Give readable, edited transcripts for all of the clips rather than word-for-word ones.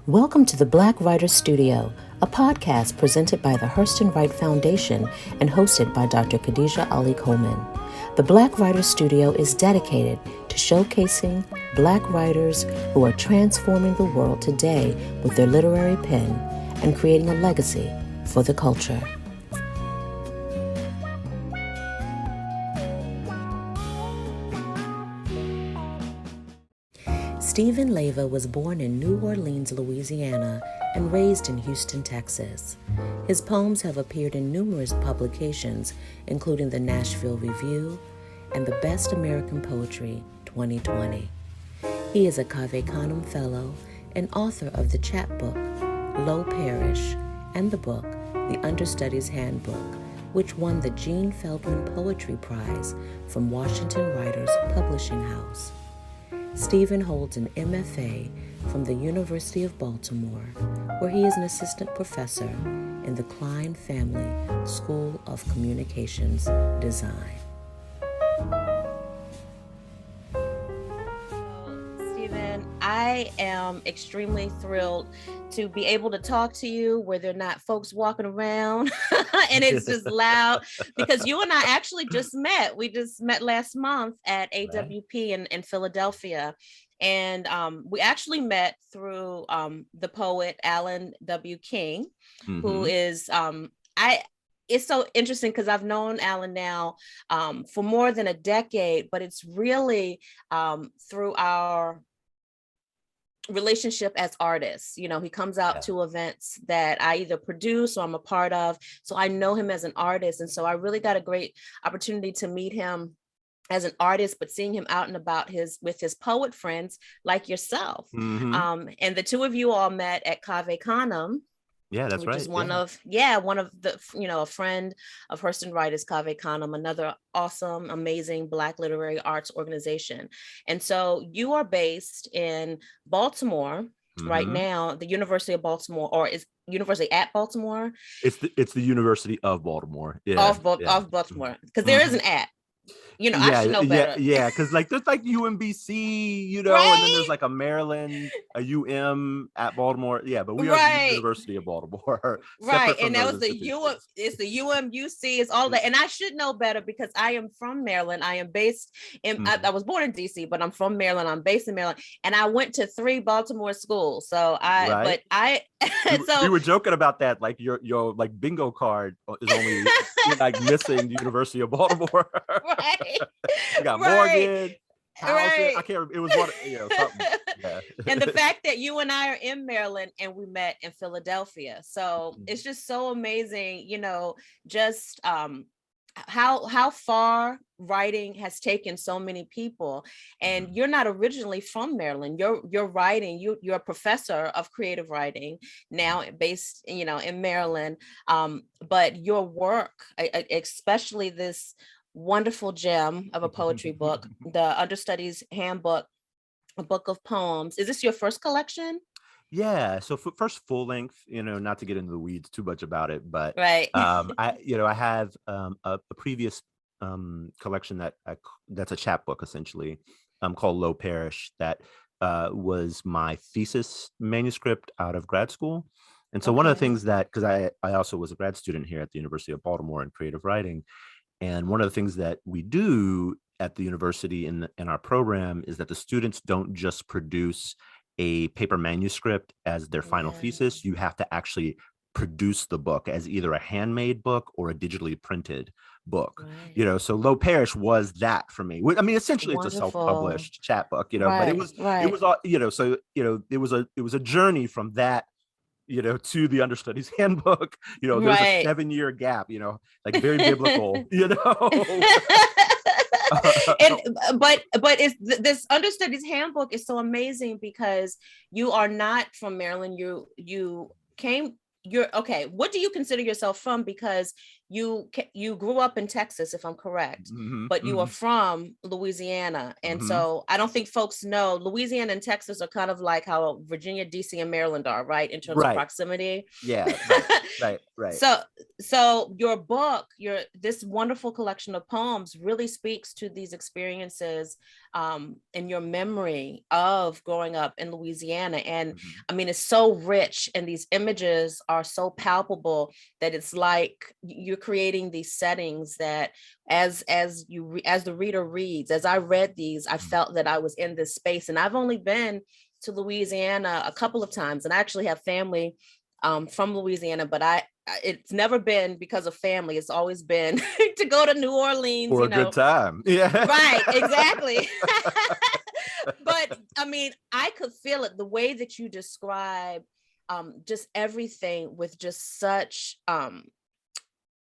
Welcome to the Black Writer Studio, a podcast presented by the Hurston Wright Foundation and hosted by Dr. Khadijah Ali-Coleman. The Black Writer Studio is dedicated to showcasing Black writers who are transforming the world today with their literary pen and creating a legacy for the culture. Stephen Leyva was born in New Orleans, Louisiana, and raised in Houston, Texas. His poems have appeared in numerous publications, including the Nashville Review and the Best American Poetry 2020. He is a Cave Canem Fellow and author of the chapbook, Low Parish, and the book, The Understudy's Handbook, which won the Gene Feldman Poetry Prize from Washington Writers Publishing House. Stephen holds an MFA from the University of Baltimore, where he is an assistant professor in the Klein Family School of Communications Design. Stephen, I am extremely thrilled to be able to talk to you where there are not folks walking around and it's just loud, because you and I actually just met. We just met last month at AWP in Philadelphia. And we actually met through the poet Alan W. King, who is, it's so interesting because I've known Alan now for more than a decade, but it's really through our relationship as artists. You know, he comes out to events that I either produce or I'm a part of. So I know him as an artist. And so I really got a great opportunity to meet him as an artist, but seeing him out and about with his poet friends like yourself. And the two of you all met at Cave Canem. Yeah, that's right. Which is one of the, a friend of Hurston Wright is Cave Canem, another awesome, amazing Black literary arts organization. And so you are based in Baltimore right now, the University of Baltimore, or is University at Baltimore? It's the University of Baltimore. Of Baltimore, because there is an at. I should know better. Because like there's like UMBC, and then there's like a Maryland, a UM at Baltimore. Yeah, but we are the University of Baltimore. Right, and that was it's the UMUC, it's all that. And I should know better because I am from Maryland. I am based in, I was born in DC, but I'm from Maryland. I'm based in Maryland, and I went to 3 Baltimore schools. So we were joking about that. Like your like bingo card is only like missing the University of Baltimore. Right. You got mortgage, housing. I can't remember. It was something. Yeah. And the fact that you and I are in Maryland and we met in Philadelphia. So it's just so amazing, just how far writing has taken so many people. And you're not originally from Maryland. You're writing, you're a professor of creative writing now based in Maryland, but your work, especially this wonderful gem of a poetry book, the Understudy's Handbook, a book of poems. Is this your first collection? Yeah. So first full length, not to get into the weeds too much about it, but right. I have a previous collection that's a chapbook essentially, called Low Parish, that was my thesis manuscript out of grad school. And so one of the things that, because I also was a grad student here at the University of Baltimore in creative writing, and one of the things that we do at the university in our program is that the students don't just produce a paper manuscript as their final thesis. You have to actually produce the book as either a handmade book or a digitally printed book. So Low Parish was that for me. I mean, essentially it's a self-published chapbook, but it was all, so it was a journey from that to the Understudy's Handbook. There's a 7-year gap, like very biblical, but it's this Understudy's Handbook is so amazing because you are not from Maryland. What do you consider yourself from? Because you grew up in Texas, if I'm correct, but you are from Louisiana. And so I don't think folks know Louisiana and Texas are kind of like how Virginia, DC, and Maryland are, right? In terms of proximity. Yeah, right. So your book, this wonderful collection of poems really speaks to these experiences and your memory of growing up in Louisiana. And I mean, it's so rich and these images are so palpable that it's like you're creating these settings that as the reader reads, as I read these, I felt that I was in this space. And I've only been to Louisiana a couple of times, and I actually have family from Louisiana, but it's never been because of family. It's always been to go to New Orleans for a good time. Yeah, right, exactly. But I mean, I could feel it the way that you describe just everything with just such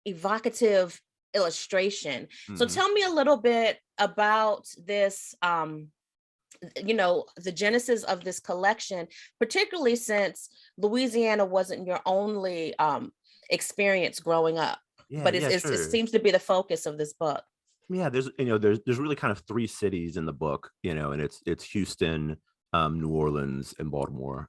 evocative illustration. So tell me a little bit about this, the genesis of this collection, particularly since Louisiana wasn't your only experience growing up, but sure. it seems to be the focus of this book. Yeah, there's really kind of three cities in the book, and it's Houston, New Orleans, and Baltimore.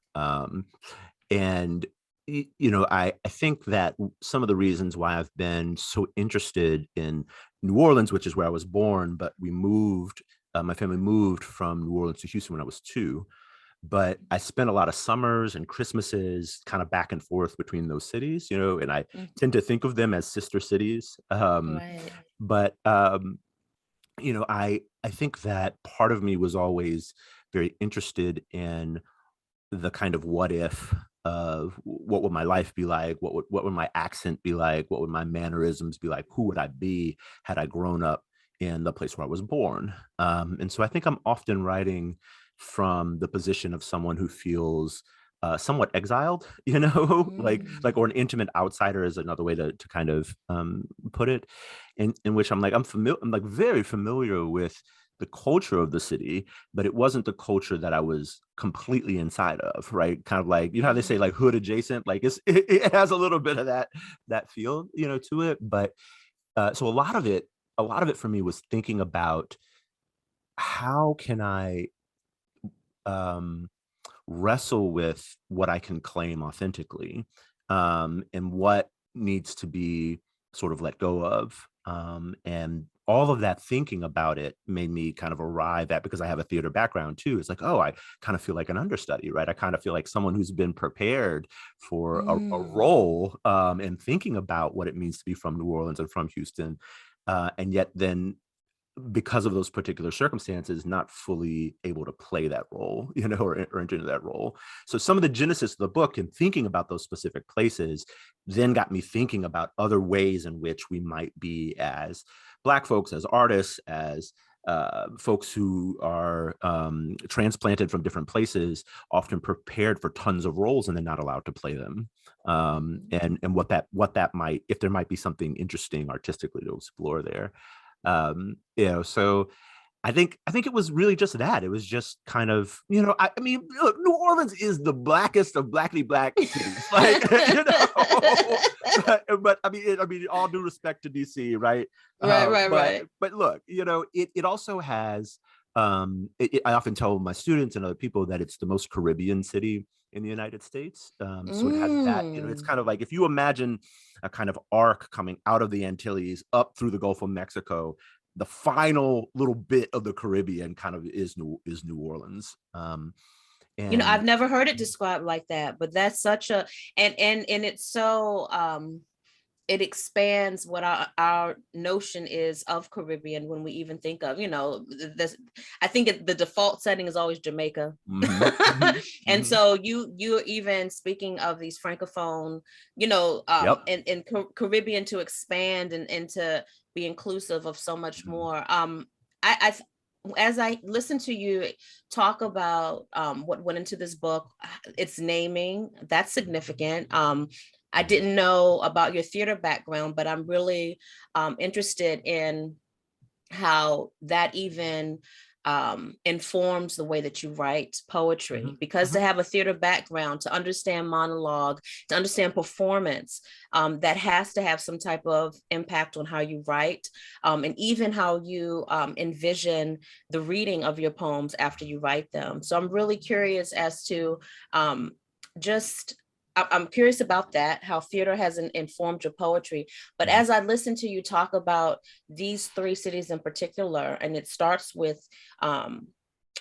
And I think that some of the reasons why I've been so interested in New Orleans, which is where I was born, but my family moved from New Orleans to Houston when I was 2. But I spent a lot of summers and Christmases kind of back and forth between those cities, and I tend to think of them as sister cities. But I think that part of me was always very interested in the kind of what if of what would my life be like, what would my accent be like, what would my mannerisms be like, who would I be had I grown up in the place where I was born. And so I think I'm often writing from the position of someone who feels somewhat exiled, or an intimate outsider is another way to kind of put it, in which I'm very familiar with the culture of the city, but it wasn't the culture that I was completely inside of, right? Kind of like, how they say like hood adjacent, like it has a little bit of that feel, to it. But so a lot of it for me was thinking about how can I wrestle with what I can claim authentically, and what needs to be sort of let go of. And all of that thinking about it made me kind of arrive at, because I have a theater background too, it's like, oh, I kind of feel like an understudy, right? I kind of feel like someone who's been prepared for a role, and thinking about what it means to be from New Orleans and from Houston, and yet then, because of those particular circumstances, not fully able to play that role, or enter into that role. So some of the genesis of the book and thinking about those specific places then got me thinking about other ways in which we might be, as Black folks, as artists, as folks who are transplanted from different places, often prepared for tons of roles and then not allowed to play them. And what that might, if there might be something interesting artistically to explore there. So I think it was really just that. It was just kind of, I mean, look, New Orleans is the blackest of blackly black cities, like, but I mean, all due respect to DC, right? Right. But look, it also has, I often tell my students and other people that it's the most Caribbean city in the United States. So it has that, it's kind of like, if you imagine a kind of arc coming out of the Antilles up through the Gulf of Mexico, the final little bit of the Caribbean kind of is New Orleans. And I've never heard it described like that, but that's such a, and it's so, it expands what our notion is of Caribbean when we even think of, this. I think the default setting is always Jamaica. And so you're even speaking of these Francophone, and Caribbean, to expand and to be inclusive of so much more. I as I listen to you talk about what went into this book, its naming, that's significant. I didn't know about your theater background, but I'm really interested in how that even informs the way that you write poetry, because to have a theater background, to understand monologue, to understand performance, that has to have some type of impact on how you write, and even how you envision the reading of your poems after you write them. So I'm really curious as to just I'm curious about that, how theater has informed your poetry. But as I listen to you talk about these three cities in particular, and it starts with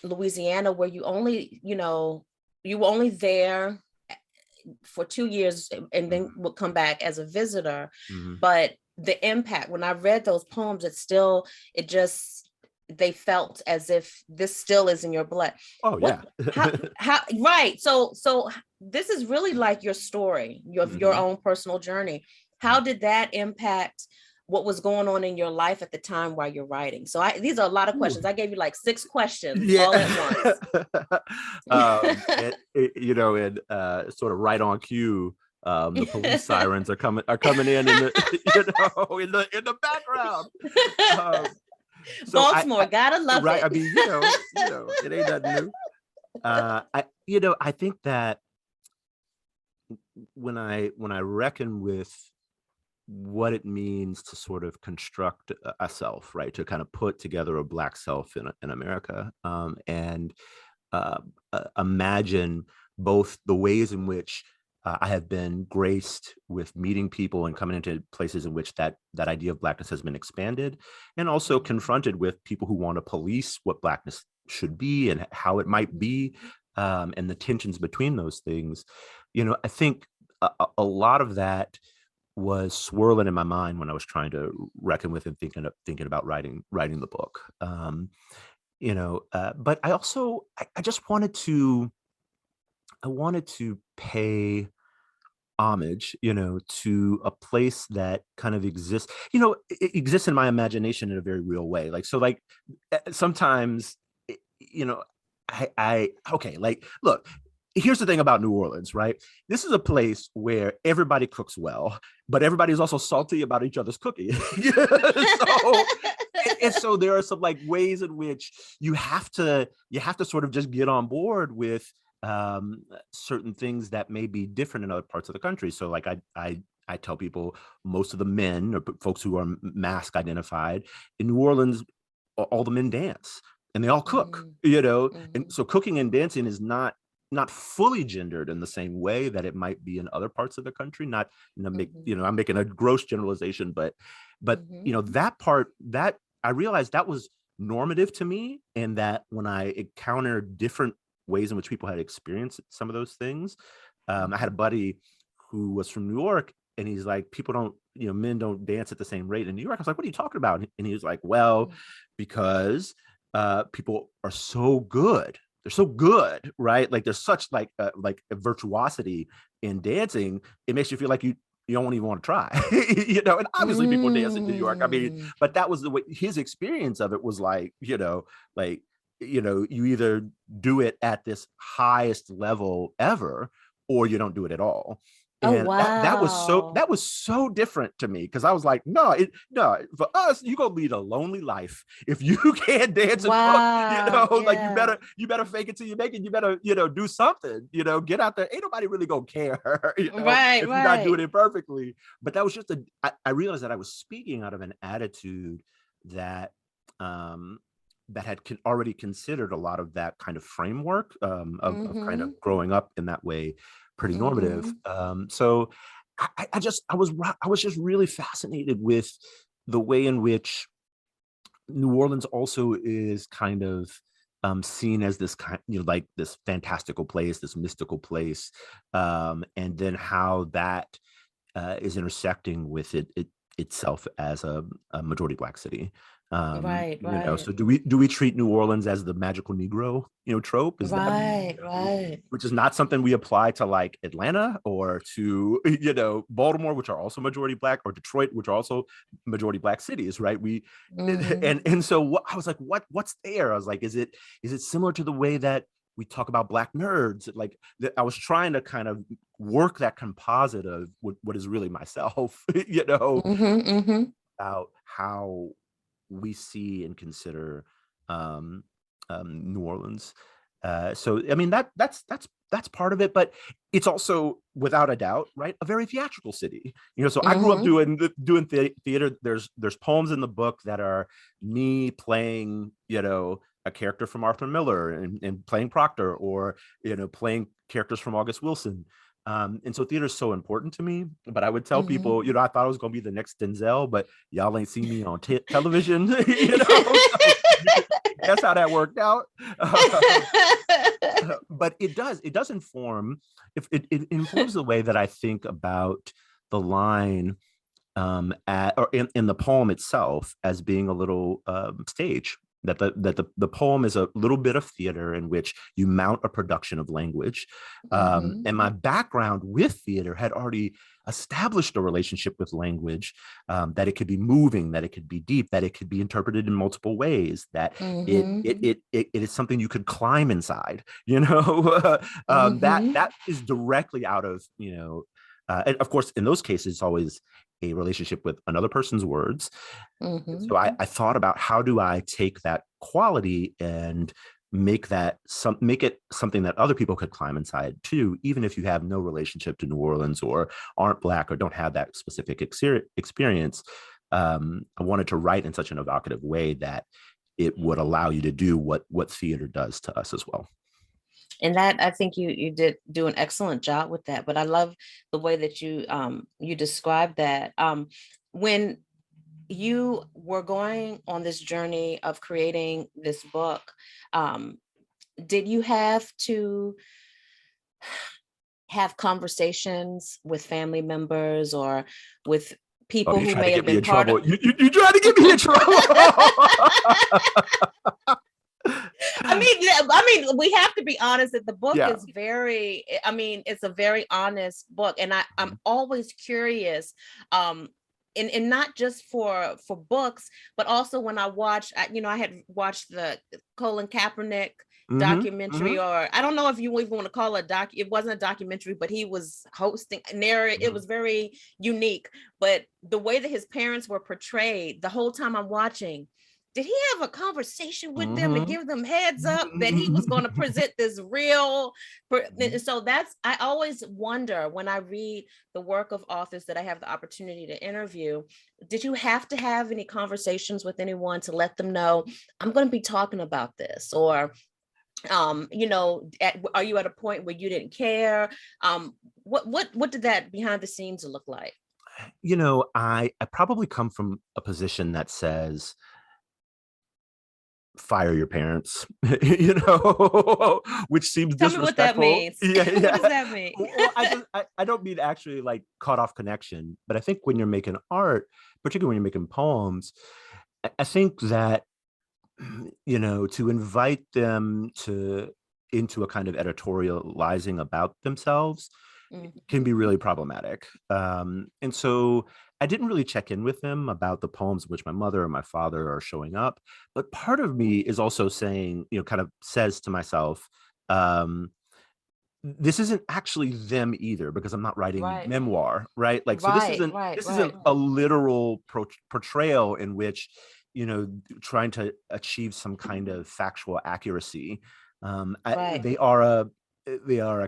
Louisiana, where you only, you were only there for 2 years and then would come back as a visitor. But the impact, when I read those poems, they felt as if this still is in your blood. Oh, yeah. How right. So this is really like your story, your own personal journey. How did that impact what was going on in your life at the time while you're writing? So these are a lot of questions. I gave you like 6 questions all at once. And sort of right on cue, the police sirens are coming in in the background. So Baltimore, gotta love right, it. I mean, it ain't nothing new. I think that when I reckon with what it means to sort of construct a self, right, to kind of put together a Black self in America, and imagine both the ways in which I have been graced with meeting people and coming into places in which that idea of Blackness has been expanded, and also confronted with people who want to police what Blackness should be and how it might be, and the tensions between those things. I think a lot of that was swirling in my mind when I was trying to reckon with and thinking about writing the book. But I just wanted to pay homage, to a place that kind of exists. It exists in my imagination in a very real way. Sometimes, look. Here's the thing about New Orleans, right? This is a place where everybody cooks well, but everybody's also salty about each other's cooking. So there are some ways in which you have to sort of just get on board with certain things that may be different in other parts of the country. So I tell people, most of the men or folks who are mask identified in New Orleans, all the men dance and they all cook, and so cooking and dancing is not fully gendered in the same way that it might be in other parts of the country. Not, I'm making a gross generalization, but that part, that I realized that was normative to me, and that when I encountered different ways in which people had experienced some of those things, I had a buddy who was from New York, and he's like, men don't dance at the same rate in New York. I was like, what are you talking about? And he was like, well, because people are so good. They're so good, right? There's such a virtuosity in dancing. It makes you feel like you don't even want to try, and obviously people dance in New York. I mean, but that was the way his experience of it was you either do it at this highest level ever, or you don't do it at all. And that was so different to me, because I was like, no, for us, you gonna lead a lonely life if you can't dance and cook. You better fake it till you make it. You better do something. Get out there. Ain't nobody really gonna care. If you're not doing it perfectly. But that was just I realized that I was speaking out of an attitude that had already considered a lot of that kind of framework of kind of growing up in that way. Pretty normative. So I was just really fascinated with the way in which New Orleans also is kind of seen as this kind, this fantastical place, this mystical place, and then how that is intersecting with itself as a majority Black city. Right. So do we treat New Orleans as the magical Negro, trope? Which is not something we apply to Atlanta or to, Baltimore, which are also majority Black, or Detroit, which are also majority Black cities, right? And so I was like, what's there? I was like, is it similar to the way that we talk about Black nerds? I was trying to kind of work that composite of what is really myself, about how we see and consider New Orleans. So I mean that's part of it, but it's also without a doubt, right, a very theatrical city. So I grew up doing theater. There's poems in the book that are me playing, a character from Arthur Miller and playing Proctor, or playing characters from August Wilson. And so theater is so important to me. But I would tell people, I thought I was going to be the next Denzel, but y'all ain't seen me on television. So that's how that worked out. But it does inform. If it informs the way that I think about the line or in the poem itself as being a little stage. That the poem is a little bit of theater in which you mount a production of language. And my background with theater had already established a relationship with language, that it could be moving, that it could be deep, that it could be interpreted in multiple ways, that it is something you could climb inside, that is directly out of, and of course, in those cases, it's always a relationship with another person's words. So I thought about, how do I take that quality and make it something that other people could climb inside too, even if you have no relationship to New Orleans or aren't Black or don't have that specific experience. I wanted to write in such an evocative way that it would allow you to do what theater does to us as well. And that, I think you did do an excellent job with that. But I love the way that you described that. When you were going on this journey of creating this book, did you have to have conversations with family members or with people who may have been part of? You trying to get me in trouble? I mean, we have to be honest that the book is very, it's a very honest book. And I'm always curious, and not just for books, but also when I watched, I had watched the Colin Kaepernick documentary, or I don't know if you even want to call it it wasn't a documentary, but he was hosting it was very unique. But the way that his parents were portrayed the whole time I'm watching, did he have a conversation with them to give them heads up that he was going to present this real? So I always wonder when I read the work of authors that I have the opportunity to interview, did you have to have any conversations with anyone to let them know, I'm going to be talking about this? Or, are you at a point where you didn't care? What did that behind the scenes look like? I probably come from a position that says, fire your parents, which seems Tell disrespectful. Me what that means. Yeah. What does that mean? Well, I don't mean actually like cut off connection, but I think when you're making art, particularly when you're making poems, I think that, to invite them into a kind of editorializing about themselves can be really problematic. And so I didn't really check in with them about the poems in which my mother and my father are showing up. But part of me is also saying, kind of says to myself, this isn't actually them either, because I'm not writing memoir, right? Like, so this isn't a literal portrayal in which, trying to achieve some kind of factual accuracy. They are a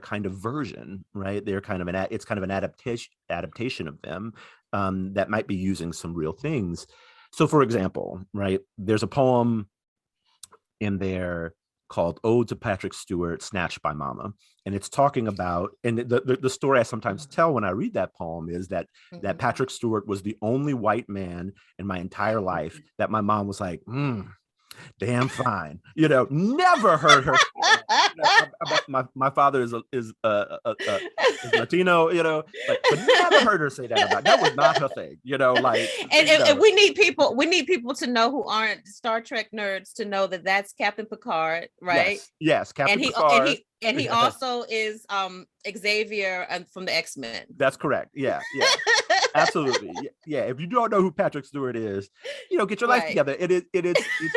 kind of version, right? They're kind of it's kind of an adaptation of them, that might be using some real things. So, for example, right, there's a poem in there called "Ode to Patrick Stewart, Snatched by Mama," and it's talking about, and the story I sometimes tell when I read that poem is that Patrick Stewart was the only white man in my entire life that my mom was like, damn fine, never heard her. My father is Latino, but never heard her say that about. That was not her thing, And we need people to know who aren't Star Trek nerds to know that that's Captain Picard, right? Yes, Captain Picard. And he also is Xavier from the X-Men. That's correct. Yeah. Absolutely. Yeah. If you don't know who Patrick Stewart is, get your life together. It's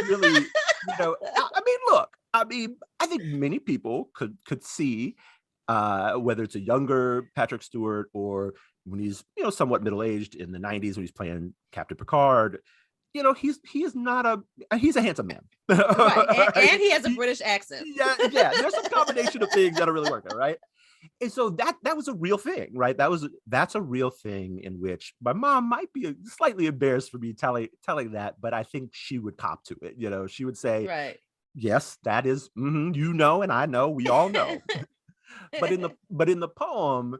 really, look, I think many people could see, whether it's a younger Patrick Stewart or when he's, somewhat middle-aged in the 90s when he's playing Captain Picard, he is not he's a handsome man. Right. And he has a British accent. Yeah. There's some combination of things that are really working, right? And so that was a real thing, right? That's a real thing in which my mom might be slightly embarrassed for me telling that, but I think she would cop to it. She would say, right, yes, that is, and I know, we all know. but in the poem,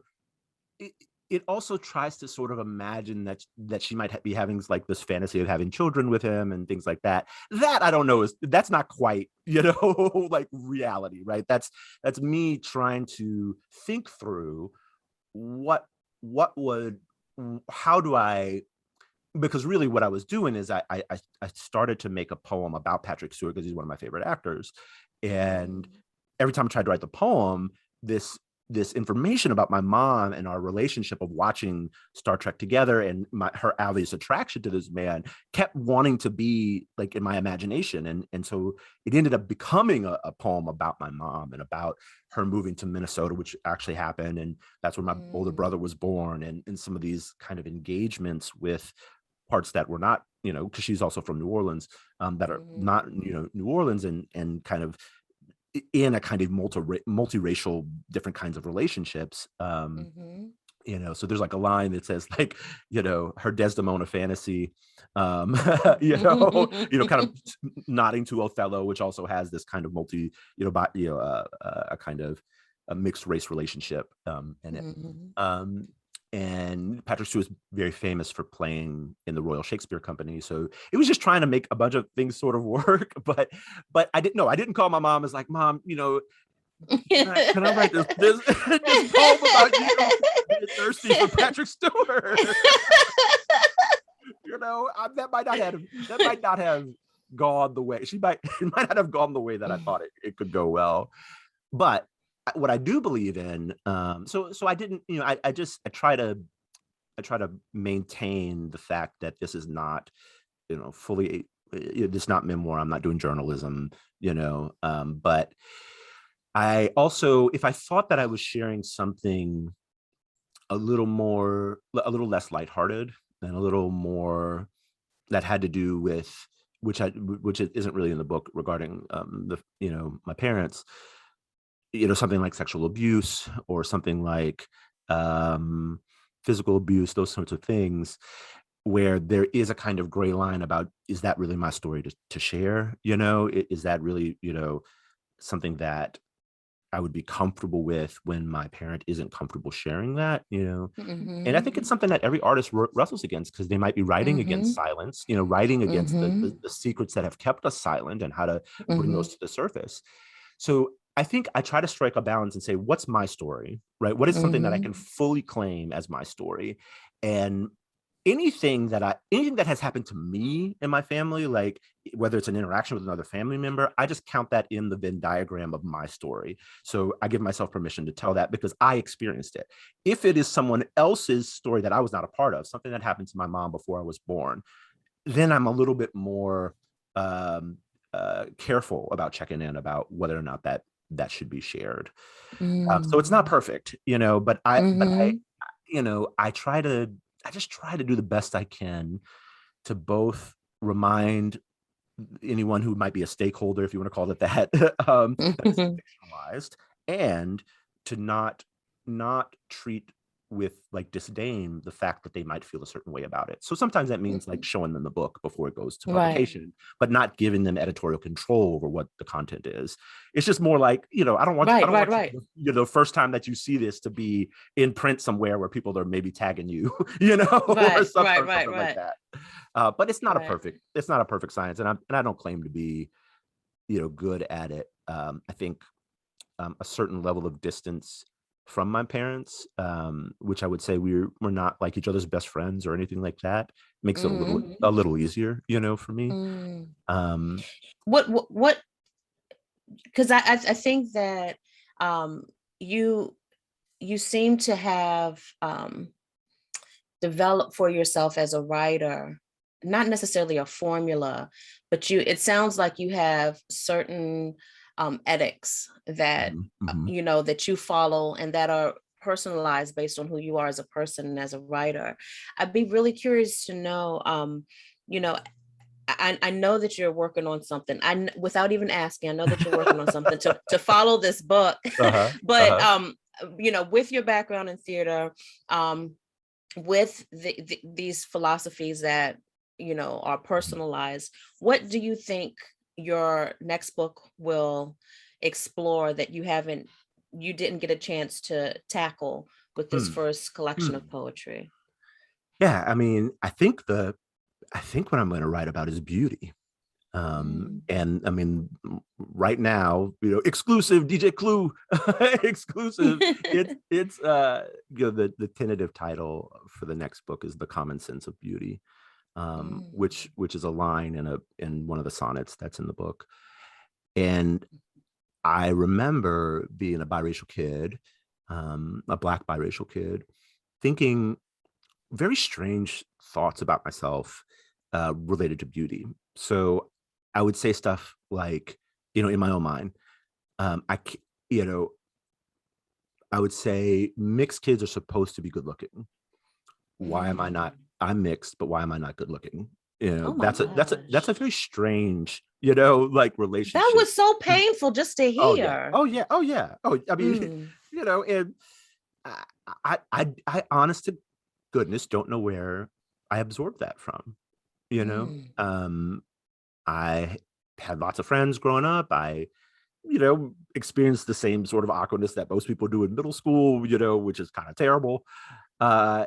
it also tries to sort of imagine that she might be having like this fantasy of having children with him and things like that. That I don't know that's not quite, like reality, right? That's me trying to think through how do I, because really what I was doing is I started to make a poem about Patrick Stewart because he's one of my favorite actors. And every time I tried to write the poem, this information about my mom and our relationship of watching Star Trek together and her obvious attraction to this man kept wanting to be like in my imagination. And so it ended up becoming a poem about my mom and about her moving to Minnesota, which actually happened. And that's when my older brother was born, and some of these kind of engagements with parts that were not, because she's also from New Orleans, that are not, New Orleans and kind of in a kind of multiracial different kinds of relationships. So there's like a line that says like, her Desdemona fantasy, kind of nodding to Othello, which also has this kind of a kind of a mixed race relationship in it. And Patrick Stewart is very famous for playing in the Royal Shakespeare Company. So it was just trying to make a bunch of things sort of work. But I didn't call my mom. It's like, Mom, can I write this poem about you being thirsty for Patrick Stewart? That might not have gone the way it might not have gone the way that I thought it could go well. But what I do believe in, so I didn't, I try to maintain the fact that this is not, fully, it's not memoir. I'm not doing journalism, but I also, if I thought that I was sharing something a little less lighthearted and a little more that had to do with, which isn't really in the book regarding my parents, something like sexual abuse or something like physical abuse, those sorts of things, where there is a kind of gray line about, is that really my story to share? Is that really, something that I would be comfortable with when my parent isn't comfortable sharing that, And I think it's something that every artist wrestles against, because they might be writing against silence, writing against the secrets that have kept us silent and how to bring those to the surface. So I think I try to strike a balance and say, what's my story, right? What is something that I can fully claim as my story? And anything that has happened to me and my family, like whether it's an interaction with another family member, I just count that in the Venn diagram of my story. So I give myself permission to tell that because I experienced it. If it is someone else's story that I was not a part of, something that happened to my mom before I was born, then I'm a little bit more careful about checking in about whether or not that should be shared. So it's not perfect, but I just try to do the best I can to both remind anyone who might be a stakeholder, if you want to call it that, that's fictionalized, and to not treat with like disdain the fact that they might feel a certain way about it. So sometimes that means like showing them the book before it goes to publication, but not giving them editorial control over what the content is. It's just more like, I don't want you, the first time that you see this to be in print somewhere where people are maybe tagging you, or something like that. But it's not a perfect science, and I don't claim to be, good at it. I think a certain level of distance from my parents, which I would say we're not like each other's best friends or anything like that, makes it a little easier, for me. What because I think that you seem to have developed for yourself as a writer, not necessarily a formula, but it sounds like you have certain ethics that that you follow and that are personalized based on who you are as a person and as a writer. I'd be really curious to know, I know that you're working on something. Without even asking, I know that you're working on something to follow this book. But you know, with your background in theater, with these philosophies that, you know, are personalized, what do you think your next book will explore that you didn't get a chance to tackle with this first collection of poetry? Yeah, I mean, I think what I'm going to write about is beauty. And I mean, right now, you know, exclusive DJ Clue, exclusive. It's you know, the tentative title for the next book is The Common Sense of Beauty, which is a line in one of the sonnets that's in the book. And I remember being a biracial kid, a Black biracial kid, thinking very strange thoughts about myself related to beauty. So I would say stuff like, you know, in my own mind, you know, I would say mixed kids are supposed to be good looking. Why am I not? I'm mixed, but why am I not good looking? You know, that's a very strange, you know, like relationship. That was so painful just to hear. Oh yeah. I mean, you know, and I honest to goodness don't know where I absorbed that from. You know, I had lots of friends growing up. I, you know, experienced the same sort of awkwardness that most people do in middle school, you know, which is kind of terrible.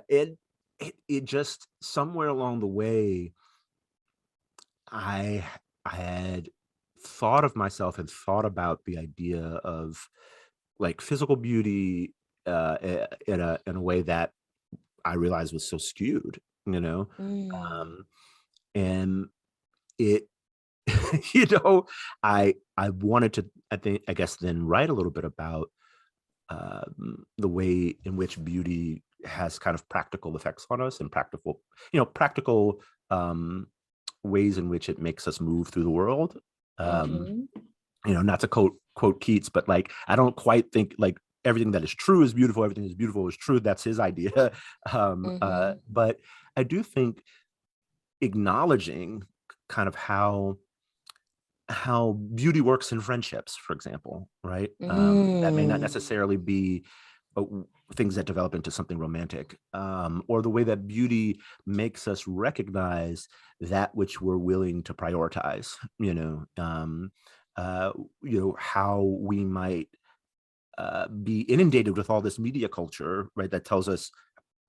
It just somewhere along the way, I had thought of myself and thought about the idea of like physical beauty in a way that I realized was so skewed, you know, and it, you know, I wanted to, I guess then write a little bit about the way in which beauty has kind of practical effects on us and practical, you know, practical ways in which it makes us move through the world. You know, not to quote Keats, but like, I don't quite think like everything that is true is beautiful. Everything is beautiful is true. That's his idea. But I do think acknowledging kind of how beauty works in friendships, for example, right? That may not necessarily be things that develop into something romantic, or the way that beauty makes us recognize that which we're willing to prioritize, you know, how we might be inundated with all this media culture, right, that tells us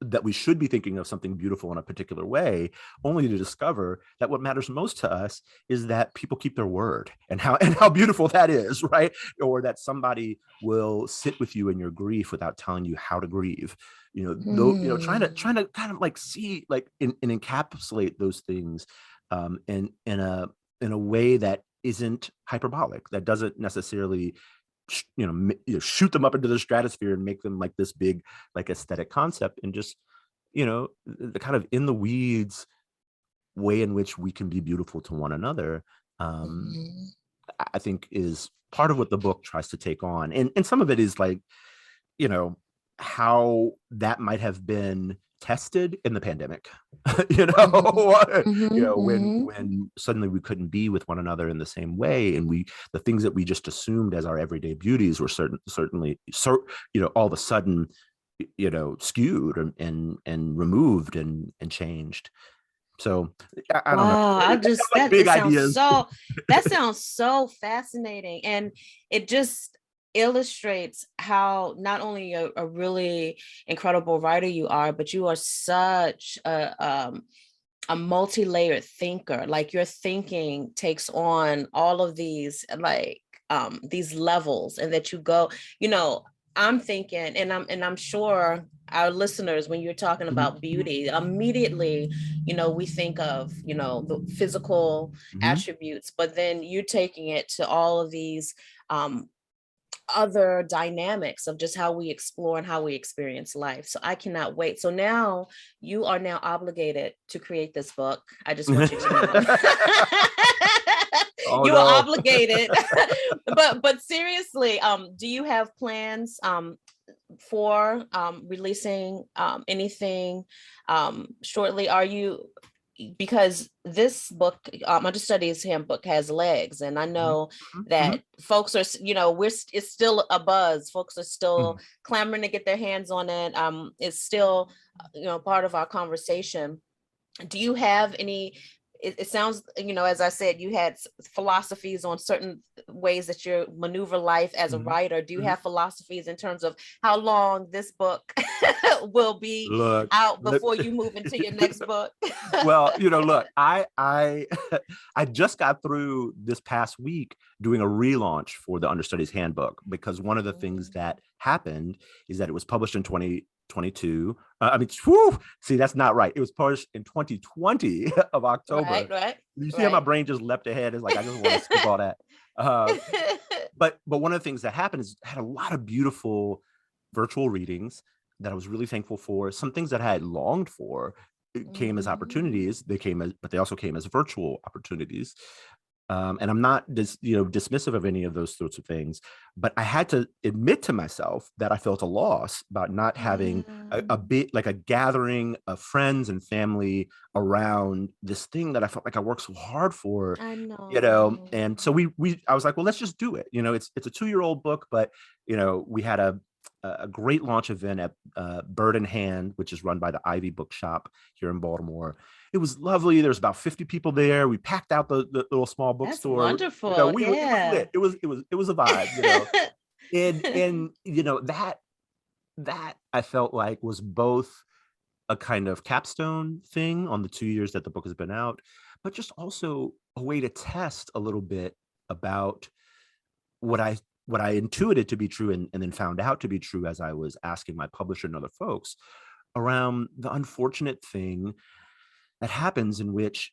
that we should be thinking of something beautiful in a particular way, only to discover that what matters most to us is that people keep their word, and how beautiful that is, right? Or that somebody will sit with you in your grief without telling you how to grieve. You know, you know, trying to kind of like see like and encapsulate those things in a way that isn't hyperbolic, that doesn't necessarily you know, shoot them up into the stratosphere and make them like this big like aesthetic concept, and just, you know, the kind of in the weeds way in which we can be beautiful to one another, I think is part of what the book tries to take on. And some of it is like, you know, how that might have been tested in the pandemic, you know, you know, when suddenly we couldn't be with one another in the same way, and the things that we just assumed as our everyday beauties were certainly, you know, all of a sudden, you know, skewed and removed and changed. So I don't know. That sounds so fascinating, and it just illustrates how not only a really incredible writer you are, but you are such a multi-layered thinker. Like your thinking takes on all of these like these levels, and that you go, you know, I'm thinking, and I'm sure our listeners, when you're talking about beauty, immediately, you know, we think of, you know, the physical attributes, but then you're taking it to all of these other dynamics of just how we explore and how we experience life. So I cannot wait. So now you are now obligated to create this book. I just want you to know. You are obligated. but seriously, do you have plans for releasing anything shortly? Are you because this book, Understudies Handbook, has legs, and I know that folks are, it's still a buzz. Folks are still clamoring to get their hands on it. It's still, part of our conversation. Do you have any? It sounds, as I said, you had philosophies on certain ways that you maneuver life as a writer. Do you have philosophies in terms of how long this book will be out before you move into your next book? Well, look, I I just got through this past week doing a relaunch for the Understudies Handbook, because one of the things that happened is that it was published in 2022. See, that's not right. It was published in 2020 of October. Right. You see how my brain just leapt ahead? It's like, I just want to skip all that. But one of the things that happened is I had a lot of beautiful virtual readings that I was really thankful for. Some things that I had longed for came as opportunities. But they also came as virtual opportunities. And I'm not dismissive of any of those sorts of things, but I had to admit to myself that I felt a loss about not having a bit like a gathering of friends and family around this thing that I felt like I worked so hard for. I know. And so I was like, well, let's just do it. It's a 2-year-old book, but we had a great launch event at Bird in Hand, which is run by the Ivy Bookshop here in Baltimore. It was lovely. There was about 50 people there. We packed out the little small bookstore. That's wonderful. It was lit. It was a vibe. And that I felt like was both a kind of capstone thing on the 2 years that the book has been out, but just also a way to test a little bit about what I intuited to be true and then found out to be true as I was asking my publisher and other folks around the unfortunate thing that happens in which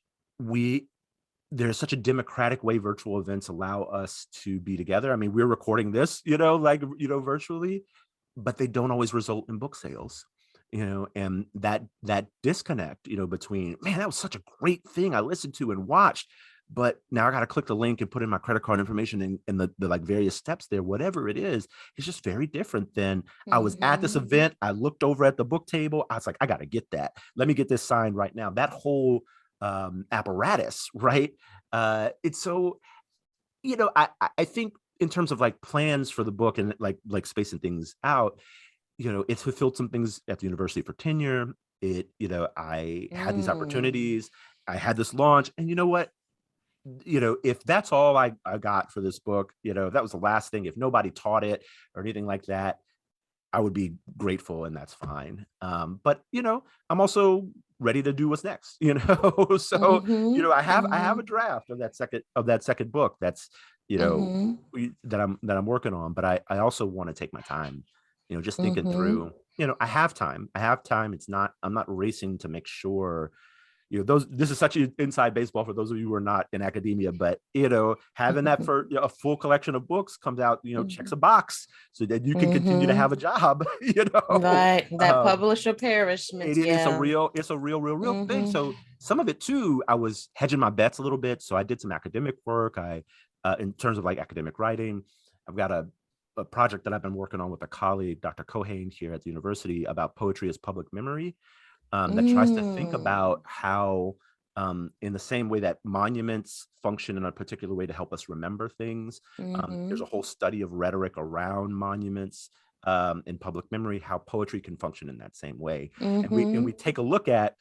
there's such a democratic way virtual events allow us to be together. I mean, we're recording this, virtually, but they don't always result in book sales, and that disconnect, between, man, that was such a great thing I listened to and watched, but now I got to click the link and put in my credit card information and the like various steps there, whatever it is, it's just very different than I was at this event. I looked over at the book table. I was like, I got to get that. Let me get this signed right now. That whole apparatus, right? It's so, I think in terms of like plans for the book and like spacing things out, it's fulfilled some things at the university for tenure. I had these opportunities. I had this launch, and you know what? If that's all I got for this book, if that was the last thing, if nobody taught it or anything like that, I would be grateful, and that's fine. But I'm also ready to do what's next, so I have a draft of that second book that's that I'm working on, but I also want to take my time, just thinking through. I have time. I'm not racing to make sure this is such an inside baseball for those of you who are not in academia, but having that for a full collection of books comes out, checks a box so that you can continue to have a job. Right, that publisher perishment. It's a real thing. So some of it too, I was hedging my bets a little bit. So I did some academic work. In terms of like academic writing, I've got a project that I've been working on with a colleague, Dr. Cohane, here at the university, about poetry as public memory. That tries to think about how, in the same way that monuments function in a particular way to help us remember things, there's a whole study of rhetoric around monuments in public memory, how poetry can function in that same way. And we take a look at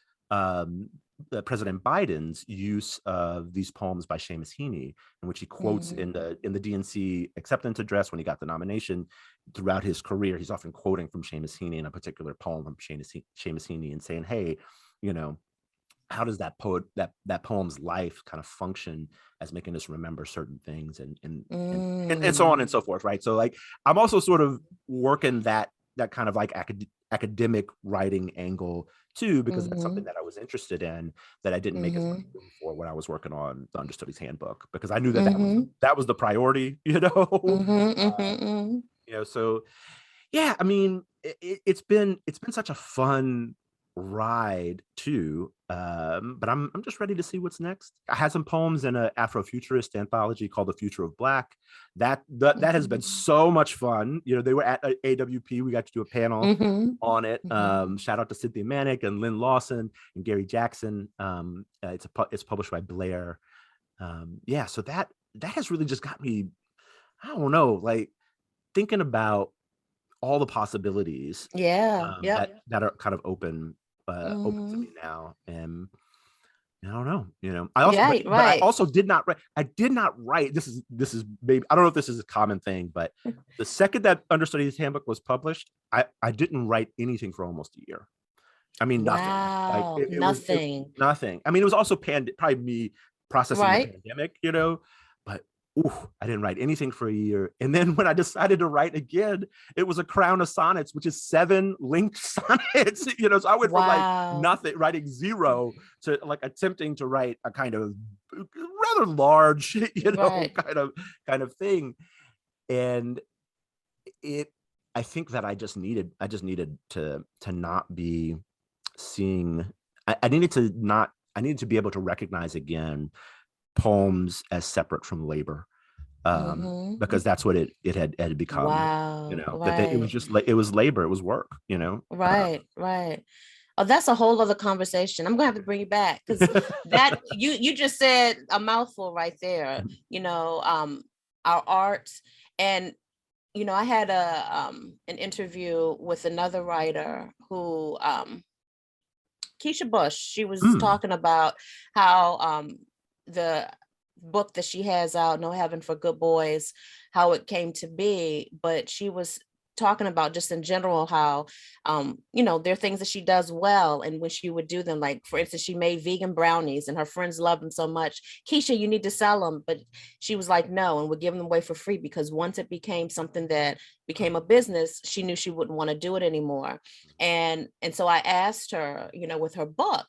President Biden's use of these poems by Seamus Heaney, in which he quotes in the DNC acceptance address when he got the nomination. Throughout his career, he's often quoting from Seamus Heaney in a particular poem from Seamus Heaney and saying, hey, how does that poem's life kind of function as making us remember certain things and so on and so forth, right? So like I'm also sort of working that kind of like academic writing angle too, because that's something that I was interested in that I didn't make as much room for when I was working on the Understudies Handbook, because I knew that was the priority, So yeah, I mean, it's been such a fun ride too, but I'm just ready to see what's next. I had some poems in an Afrofuturist anthology called The Future of Black. That has been so much fun. You know, they were at AWP. We got to do a panel on it. Shout out to Cynthia Manick and Lynn Lawson and Gary Jackson. It's published by Blair. Yeah, so that has really just got me, I don't know, like thinking about all the possibilities that are kind of open to me now. And I don't know, you know, I also but I also did not write this is maybe, I don't know if this is a common thing, but the second that Understudies Handbook was published, I didn't write anything for almost a year. I mean, nothing. Wow, Like nothing. Nothing. I mean, it was also probably me processing the pandemic, you know, but I didn't write anything for a year. And then when I decided to write again, it was a crown of sonnets, which is 7 linked sonnets, you know, so I went from like nothing, writing 0 to like attempting to write a kind of rather large, you know, kind of thing. And I think that I just needed to not be seeing, I needed to be able to recognize again poems as separate from labor, because that's what it had become. Wow, you know, that it was just like, it was labor, it was work, you know. Right. Oh, that's a whole other conversation. I'm gonna have to bring you back, because that you just said a mouthful right there. You know, our art, and you know, I had an interview with another writer who Keisha Bush. She was talking about how the book that she has out, No Heaven for Good Boys, how it came to be. But she was talking about just in general how you know, there are things that she does well, and when she would do them, like for instance, she made vegan brownies and her friends loved them so much. Keisha, you need to sell them. But she was like, no, and we're giving them away for free, because once it became something that became a business, she knew she wouldn't want to do it anymore. And so I asked her, you know, with her book,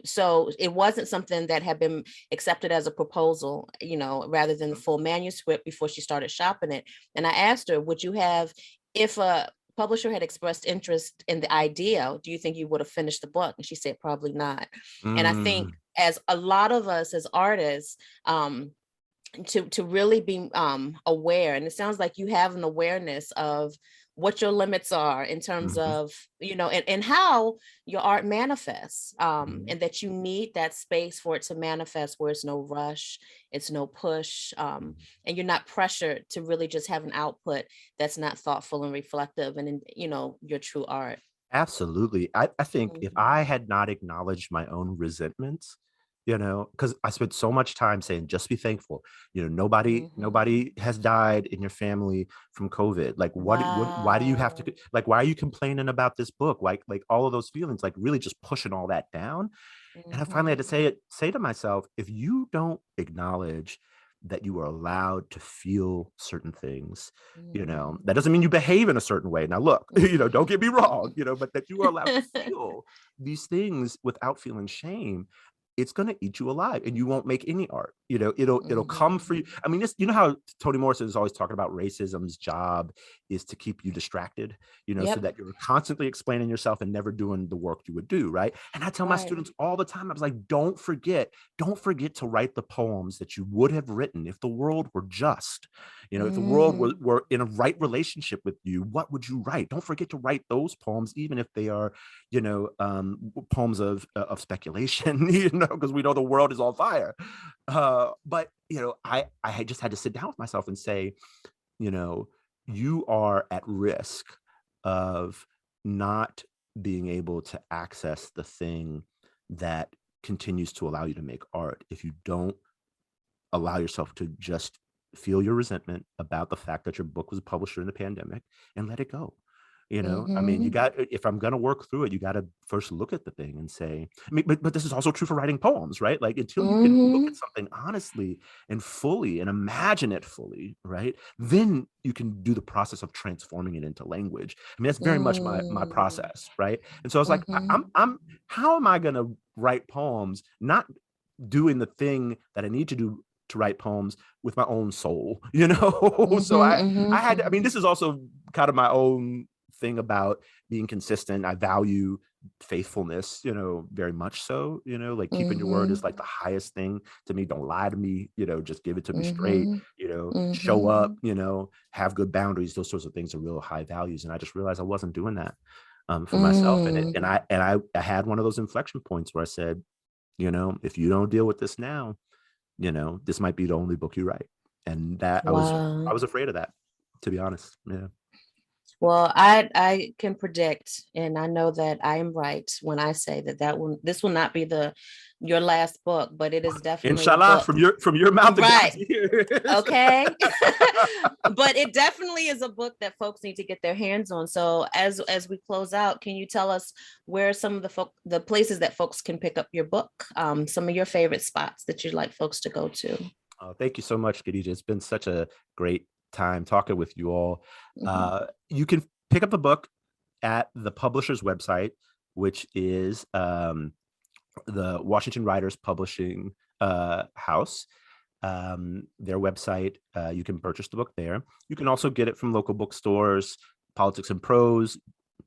so it wasn't something that had been accepted as a proposal, you know, rather than the full manuscript before she started shopping it. And I asked her, would you have, if a publisher had expressed interest in the idea, do you think you would have finished the book? And she said, probably not. And I think as a lot of us as artists, to really be aware, and it sounds like you have an awareness of what your limits are in terms of, you know, and how your art manifests, and that you need that space for it to manifest, where it's no rush, it's no push, and you're not pressured to really just have an output that's not thoughtful and reflective and, you know, your true art. Absolutely. I think if I had not acknowledged my own resentments, you know, because I spent so much time saying, just be thankful. You know, nobody has died in your family from COVID. Like, why do you have to, like, why are you complaining about this book? Like all of those feelings, like really just pushing all that down. And I finally had to say to myself, if you don't acknowledge that you are allowed to feel certain things, you know, that doesn't mean you behave in a certain way. Now, look, you know, don't get me wrong, you know, but that you are allowed to feel these things without feeling shame, it's going to eat you alive, and you won't make any art. You know, it'll come for you. I mean, you know how Toni Morrison is always talking about racism's job is to keep you distracted, you know, so that you're constantly explaining yourself and never doing the work you would do. Right. And I tell my students all the time, I was like, don't forget to write the poems that you would have written if the world were just, you know, if the world were in a right relationship with you, what would you write? Don't forget to write those poems, even if they are, you know, poems of speculation, you know, because we know the world is on fire. But, you know, I had just had to sit down with myself and say, you know, you are at risk of not being able to access the thing that continues to allow you to make art if you don't allow yourself to just feel your resentment about the fact that your book was published during the pandemic and let it go. You know, I mean, if I'm going to work through it, you got to first look at the thing and say, I mean, but this is also true for writing poems, right? Like, until you can look at something honestly and fully and imagine it fully, right? Then you can do the process of transforming it into language. I mean, that's very much my process, right? And so I was like, how am I going to write poems, not doing the thing that I need to do to write poems with my own soul, you know? So I had, I mean, this is also kind of my own thing about being consistent. I value faithfulness, very much so, like keeping your word is like the highest thing to me. Don't lie to me, just give it to me straight, show up, have good boundaries. Those sorts of things are real high values. And I just realized I wasn't doing that for myself. And I had one of those inflection points where I said, if you don't deal with this now, this might be the only book you write. And that I was afraid of that, to be honest. Yeah. Well, I can predict, and I know that I am right when I say this will not be your last book, but it is definitely Inshallah, from your mouth, right? Okay, but it definitely is a book that folks need to get their hands on. So as we close out, can you tell us where some of the places that folks can pick up your book? Some of your favorite spots that you'd like folks to go to. Oh, thank you so much, Khadijah. It's been such a great time talking with you all. You can pick up the book at the publisher's website, which is the Washington Writers Publishing House. Their website, you can purchase the book there. You can also get it from local bookstores. Politics and Prose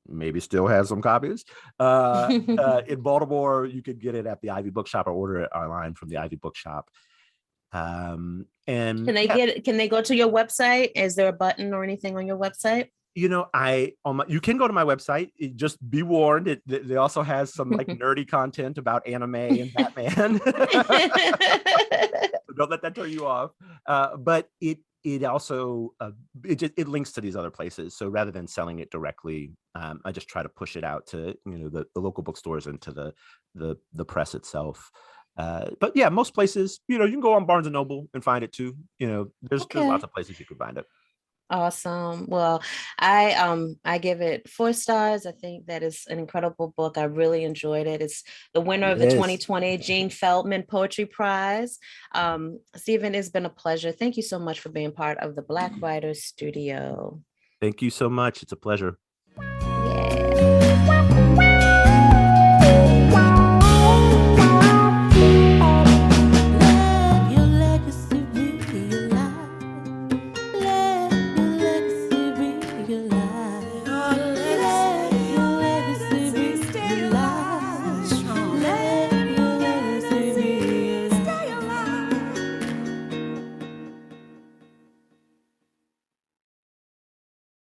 maybe still has some copies. In Baltimore, you could get it at the Ivy Bookshop or order it online from the Ivy Bookshop. And can they go to your website? Is there a button or anything on your website? You can go to my website. Just be warned, they also has some like nerdy content about anime and Batman. So don't let that turn you off. But it also it links to these other places. So rather than selling it directly, I just try to push it out to the local bookstores and to the press itself. But yeah, most places, you can go on Barnes and Noble and find it too. There's lots of places you can find it. Awesome. Well, I give it 4 stars. I think that is an incredible book. I really enjoyed it. It's the winner of the 2020 Gene Feldman Poetry Prize. Stephen, it's been a pleasure. Thank you so much for being part of the Black Writers Studio. Thank you so much. It's a pleasure. Yeah.